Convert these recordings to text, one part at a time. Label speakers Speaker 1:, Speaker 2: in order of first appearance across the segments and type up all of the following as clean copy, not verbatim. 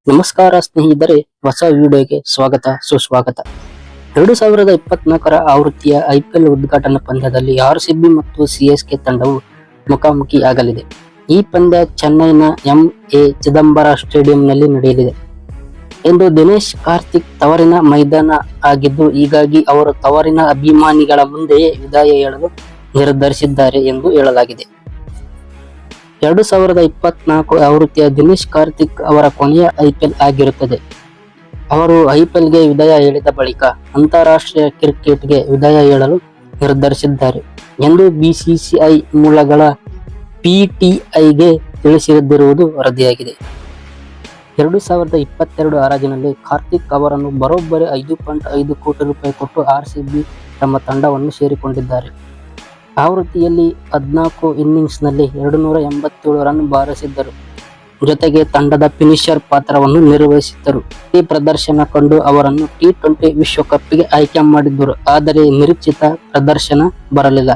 Speaker 1: ನಮಸ್ಕಾರ ಸ್ನೇಹಿತರೆ, ಹೊಸ ವಿಡಿಯೋಗೆ ಸ್ವಾಗತ ಸುಸ್ವಾಗತ. 2024ರ ಆವೃತ್ತಿಯ ಐಪಿಎಲ್ ಉದ್ಘಾಟನಾ ಪಂದ್ಯದಲ್ಲಿ ಆರ್ಸಿಬಿ ಮತ್ತು ಸಿಎಸ್ಕೆ ತಂಡವು ಮುಖಾಮುಖಿ ಆಗಲಿದೆ. ಈ ಪಂದ್ಯ ಚೆನ್ನೈನ ಎಂ.ಎ. ಚಿದಂಬರ ಸ್ಟೇಡಿಯಂನಲ್ಲಿ ನಡೆಯಲಿದೆ ಎಂದು ದಿನೇಶ್ ಕಾರ್ತಿಕ್ ತವರಿನ ಮೈದಾನ ಆಗಿದ್ದು, ಹೀಗಾಗಿ ಅವರು ತವರಿನ ಅಭಿಮಾನಿಗಳ ಮುಂದೆಯೇ ವಿದಾಯ ಹೇಳಲು ನಿರ್ಧರಿಸಿದ್ದಾರೆ ಎಂದು ಹೇಳಲಾಗಿದೆ. 2024 ಆವೃತ್ತಿಯ ದಿನೇಶ್ ಕಾರ್ತಿಕ್ ಅವರ ಕೊನೆಯ ಐಪಿಎಲ್ ಆಗಿರುತ್ತದೆ. ಅವರು ಐಪಿಎಲ್ಗೆ ವಿದಾಯ ಹೇಳಿದ ಬಳಿಕ ಅಂತಾರಾಷ್ಟ್ರೀಯ ಕ್ರಿಕೆಟ್ಗೆ ವಿದಾಯ ಹೇಳಲು ನಿರ್ಧರಿಸಿದ್ದಾರೆ ಎಂದು ಬಿಸಿಸಿಐ ಮೂಲಗಳ ಪಿಟಿಐಗೆ ತಿಳಿಸಿರುವುದು ವರದಿಯಾಗಿದೆ. 2022 ಹರಾಜಿನಲ್ಲಿ ಕಾರ್ತಿಕ್ ಅವರನ್ನು ಬರೋಬ್ಬರಿ 5.5 ಕೋಟಿ ರೂಪಾಯಿ ಕೊಟ್ಟು ಆರ್ಸಿಬಿ ತಮ್ಮ ತಂಡವನ್ನು ಸೇರಿಕೊಂಡಿದ್ದಾರೆ. ಆವೃತ್ತಿಯಲ್ಲಿ 14 ಇನ್ನಿಂಗ್ಸ್ನಲ್ಲಿ 287 ರನ್ ಬಾರಿಸಿದ್ದರು. ಜೊತೆಗೆ ತಂಡದ ಫಿನಿಶರ್ ಪಾತ್ರವನ್ನು ನಿರ್ವಹಿಸಿದ್ದರು. ಈ ಪ್ರದರ್ಶನ ಕಂಡು ಅವರನ್ನು ಟಿ20 ವಿಶ್ವಕಪ್ಗೆ ಆಯ್ಕೆ ಮಾಡಿದ್ದರು. ಆದರೆ ನಿರೀಕ್ಷಿತ ಪ್ರದರ್ಶನ ಬರಲಿಲ್ಲ.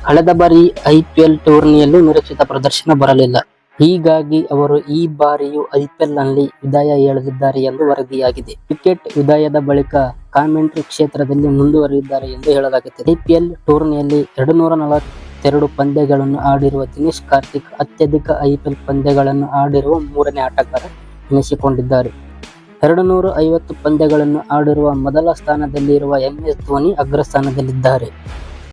Speaker 1: ಕಳೆದ ಬಾರಿ ಐಪಿಎಲ್ ಟೂರ್ನಿಯಲ್ಲೂ ನಿರೀಕ್ಷಿತ ಪ್ರದರ್ಶನ ಬರಲಿಲ್ಲ. ಹೀಗಾಗಿ ಅವರು ಈ ಬಾರಿಯೂ ಐಪಿಎಲ್ನಲ್ಲಿ ವಿದಾಯ ಹೇಳಲಿದ್ದಾರೆ ಎಂದು ವರದಿಯಾಗಿದೆ. ಕ್ರಿಕೆಟ್ ವಿದಾಯದ ಬಳಿಕ ಕಾಮೆಂಟ್ರಿ ಕ್ಷೇತ್ರದಲ್ಲಿ ಮುಂದುವರಿದಿದ್ದಾರೆ ಎಂದು ಹೇಳಲಾಗುತ್ತದೆ. ಐಪಿಎಲ್ ಟೂರ್ನಿಯಲ್ಲಿ 242 ಪಂದ್ಯಗಳನ್ನು ಆಡಿರುವ ದಿನೇಶ್ ಕಾರ್ತಿಕ್ ಅತ್ಯಧಿಕ ಐಪಿಎಲ್ ಪಂದ್ಯಗಳನ್ನು ಆಡಿರುವ ಮೂರನೇ ಆಟಗಾರ ಎನಿಸಿಕೊಂಡಿದ್ದಾರೆ. 250 ಪಂದ್ಯಗಳನ್ನು ಆಡಿರುವ ಮೊದಲ ಸ್ಥಾನದಲ್ಲಿರುವ MS ಧೋನಿ ಅಗ್ರಸ್ಥಾನದಲ್ಲಿದ್ದಾರೆ.